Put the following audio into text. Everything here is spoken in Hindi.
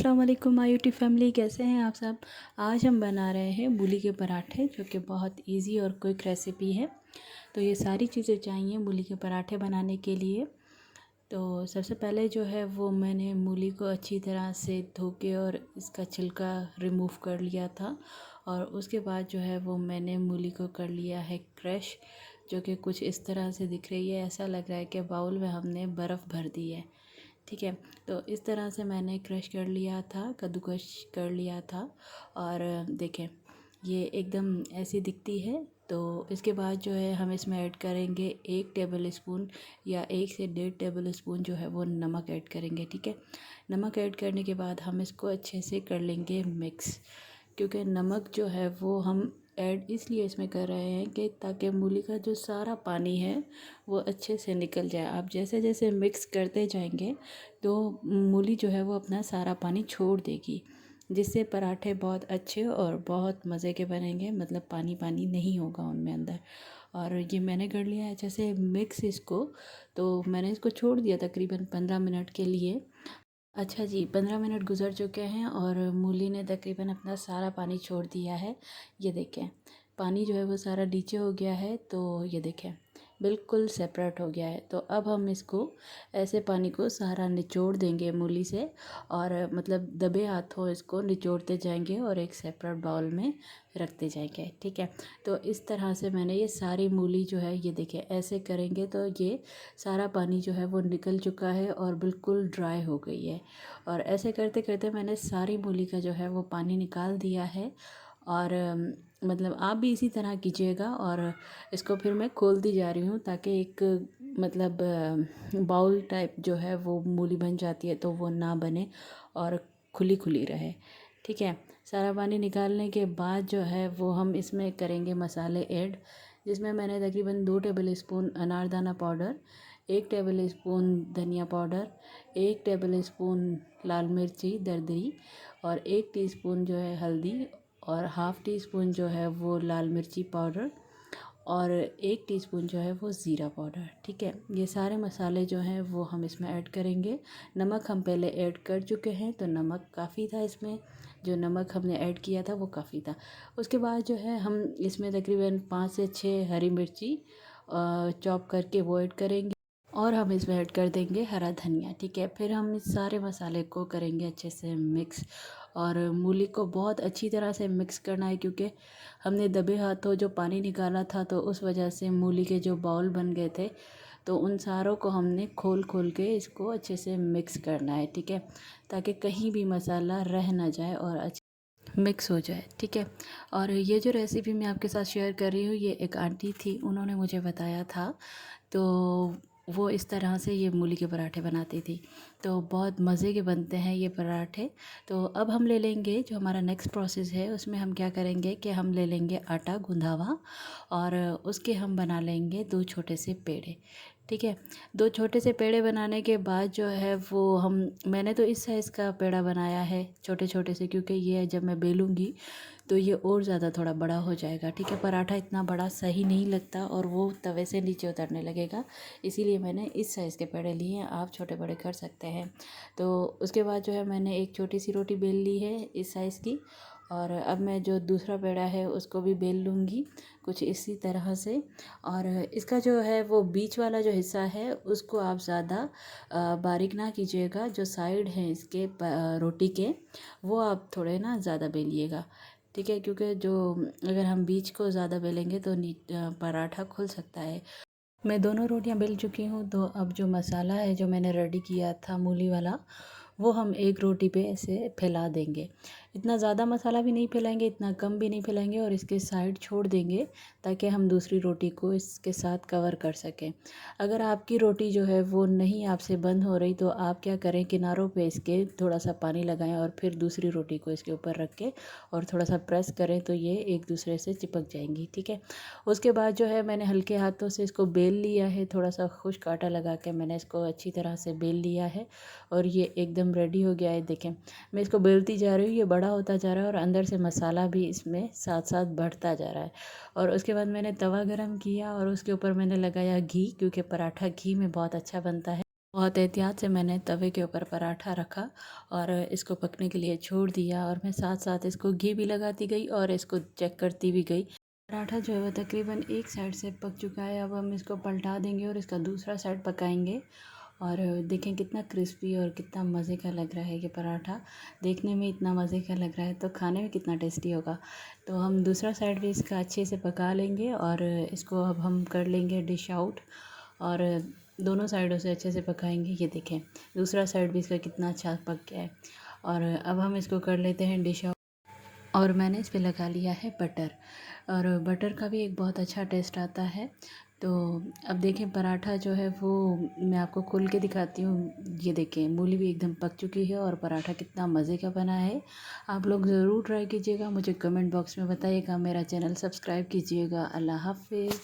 अस्सलाम वालेकुम माय यूट्यूब फैमिली, कैसे हैं आप सब। आज हम बना रहे हैं मूली के पराठे, जो कि बहुत इजी और क्विक रेसिपी है। तो ये सारी चीज़ें चाहिए मूली के पराठे बनाने के लिए। तो सबसे पहले जो है वो मैंने मूली को अच्छी तरह से धो के और इसका छिलका रिमूव कर लिया था। और उसके बाद जो है वो मैंने मूली को कर लिया है क्रश, जो कि कुछ इस तरह से दिख रही है। ऐसा लग रहा है कि बाउल में हमने बर्फ़ भर दी है। ठीक है, तो इस तरह से मैंने क्रश कर लिया था, कद्दूकश कर लिया था। और देखें, ये एकदम ऐसी दिखती है। तो इसके बाद जो है हम इसमें ऐड करेंगे 1 टेबल स्पून या 1 से 1.5 टेबल स्पून जो है वो नमक ऐड करेंगे। ठीक है, नमक ऐड करने के बाद हम इसको अच्छे से कर लेंगे मिक्स। क्योंकि नमक जो है वो हम ऐड इसलिए इसमें कर रहे हैं कि ताकि मूली का जो सारा पानी है वो अच्छे से निकल जाए। आप जैसे जैसे मिक्स करते जाएंगे तो मूली जो है वो अपना सारा पानी छोड़ देगी, जिससे पराठे बहुत अच्छे और बहुत मज़े के बनेंगे। मतलब पानी पानी नहीं होगा उनमें अंदर। और ये मैंने कर लिया है जैसे मिक्स इसको। तो मैंने इसको छोड़ दिया तकरीबन 15 मिनट के लिए। अच्छा जी, 15 मिनट गुज़र चुके हैं और मूली ने तकरीबन अपना सारा पानी छोड़ दिया है। ये देखें, पानी जो है वो सारा नीचे हो गया है। तो ये देखें, बिल्कुल सेपरेट हो गया है। तो अब हम इसको ऐसे पानी को सारा निचोड़ देंगे मूली से। और मतलब दबे हाथों इसको निचोड़ते जाएंगे और एक सेपरेट बाउल में रखते जाएंगे। ठीक है, तो इस तरह से मैंने ये सारी मूली जो है, ये देखें, ऐसे करेंगे तो ये सारा पानी जो है वो निकल चुका है और बिल्कुल ड्राई हो गई है। और ऐसे करते करते मैंने सारी मूली का जो है वो पानी निकाल दिया है। और मतलब आप भी इसी तरह कीजिएगा। और इसको फिर मैं खोलती जा रही हूँ ताकि एक मतलब बाउल टाइप जो है वो मूली बन जाती है तो वो ना बने और खुली खुली रहे। ठीक है, सारा पानी निकालने के बाद जो है वो हम इसमें करेंगे मसाले ऐड, जिसमें मैंने तकरीबन 2 टेबल स्पून अनारदाना पाउडर, 1 टेबल स्पून धनिया पाउडर, 1 टेबल स्पून लाल मिर्ची दरदरी, और 1 टीस्पून जो है हल्दी, और हाफ़ टी स्पून जो है वो लाल मिर्ची पाउडर, और 1 टीस्पून जो है वो ज़ीरा पाउडर। ठीक है, ये सारे मसाले जो हैं वो हम इसमें ऐड करेंगे। नमक हम पहले ऐड कर चुके हैं तो नमक काफ़ी था इसमें, जो नमक हमने ऐड किया था वो काफ़ी था। उसके बाद जो है हम इसमें तकरीबन 5 से 6 हरी मिर्ची चॉप करके वो ऐड करेंगे। और हम इसमें ऐड कर देंगे हरा धनिया। ठीक है, फिर हम इस सारे मसाले को करेंगे अच्छे से मिक्स। और मूली को बहुत अच्छी तरह से मिक्स करना है, क्योंकि हमने दबे हाथों जो पानी निकाला था तो उस वजह से मूली के जो बाउल बन गए थे। तो उन सारों को हमने खोल खोल के इसको अच्छे से मिक्स करना है। ठीक है, ताकि कहीं भी मसाला रह ना जाए और अच्छे मिक्स हो जाए। ठीक है, और ये जो रेसिपी मैं आपके साथ शेयर कर रही हूँ, ये एक आंटी थी, उन्होंने मुझे बताया था। तो वो इस तरह से ये मूली के पराठे बनाती थी। तो बहुत मज़े के बनते हैं ये पराठे। तो अब हम ले लेंगे, जो हमारा नेक्स्ट प्रोसेस है उसमें हम क्या करेंगे कि हम ले लेंगे आटा गूंधा हुआ, और उसके हम बना लेंगे 2 छोटे से पेड़े। ठीक है, 2 छोटे से पेड़े बनाने के बाद जो है वो मैंने तो इस साइज़ का पेड़ा बनाया है, छोटे छोटे से, क्योंकि ये जब मैं बेलूँगी तो ये और ज़्यादा थोड़ा बड़ा हो जाएगा। ठीक है, पराठा इतना बड़ा सही नहीं लगता और वो तवे से नीचे उतरने लगेगा, इसीलिए मैंने इस साइज़ के पेड़े लिए हैं। आप छोटे बड़े कर सकते हैं। तो उसके बाद जो है मैंने एक छोटी सी रोटी बेल ली है इस साइज़ की। और अब मैं जो दूसरा पेड़ा है उसको भी बेल लूँगी कुछ इसी तरह से। और इसका जो है वो बीच वाला जो हिस्सा है उसको आप ज़्यादा बारीक ना कीजिएगा। जो साइड हैं इसके रोटी के, वो आप थोड़े ना ज़्यादा बेलिएगा। ठीक है, क्योंकि जो अगर हम बीच को ज़्यादा बेलेंगे तो पराठा खुल सकता है। मैं दोनों रोटियां बेल चुकी हूँ। तो अब जो मसाला है जो मैंने रेडी किया था मूली वाला, वो हम एक रोटी पे ऐसे फैला देंगे। इतना ज़्यादा मसाला भी नहीं फैलाएंगे, इतना कम भी नहीं फैलाएंगे, और इसके साइड छोड़ देंगे ताकि हम दूसरी रोटी को इसके साथ कवर कर सकें। अगर आपकी रोटी जो है वो नहीं आपसे बंद हो रही तो आप क्या करें, किनारों पे इसके थोड़ा सा पानी लगाएं और फिर दूसरी रोटी को इसके ऊपर रख के और थोड़ा सा प्रेस करें तो ये एक दूसरे से चिपक जाएंगी। ठीक है, उसके बाद जो है मैंने हल्के हाथों से इसको बेल लिया है, थोड़ा सा खुश्क आटा लगा के मैंने इसको अच्छी तरह से बेल लिया है और ये एकदम रेडी हो गया है। देखें, मैं इसको बेलती जा रही हूँ, ये बड़ा होता जा रहा है और अंदर से मसाला भी इसमें साथ साथ बढ़ता जा रहा है। और उसके बाद मैंने तवा गरम किया और उसके ऊपर मैंने लगाया घी, क्योंकि पराठा घी में बहुत अच्छा बनता है। बहुत एहतियात से मैंने तवे के ऊपर पराठा रखा और इसको पकने के लिए छोड़ दिया, और मैं साथ साथ इसको घी भी लगाती गई और इसको चेक करती भी गई। पराठा जो है वो तकरीबन एक साइड से पक चुका है। अब हम इसको पलटा देंगे और इसका दूसरा साइड पकाएंगे। और देखें कितना क्रिस्पी और कितना मज़े का लग रहा है ये पराठा। देखने में इतना मज़े का लग रहा है तो खाने में कितना टेस्टी होगा। तो हम दूसरा साइड भी इसका अच्छे से पका लेंगे और इसको अब हम कर लेंगे डिश आउट, और दोनों साइडों से अच्छे से पकाएंगे। ये देखें दूसरा साइड भी इसका कितना अच्छा पक गया है। और अब हम इसको कर लेते हैं डिश आउट। और मैंने इस पे लगा लिया है बटर, और बटर का भी एक बहुत अच्छा टेस्ट आता है। तो अब देखें पराठा जो है वो मैं आपको खोल के दिखाती हूँ। ये देखें मूली भी एकदम पक चुकी है और पराठा कितना मज़े का बना है। आप लोग ज़रूर ट्राई कीजिएगा, मुझे कमेंट बॉक्स में बताइएगा, मेरा चैनल सब्सक्राइब कीजिएगा। अल्लाह हाफ़िज़।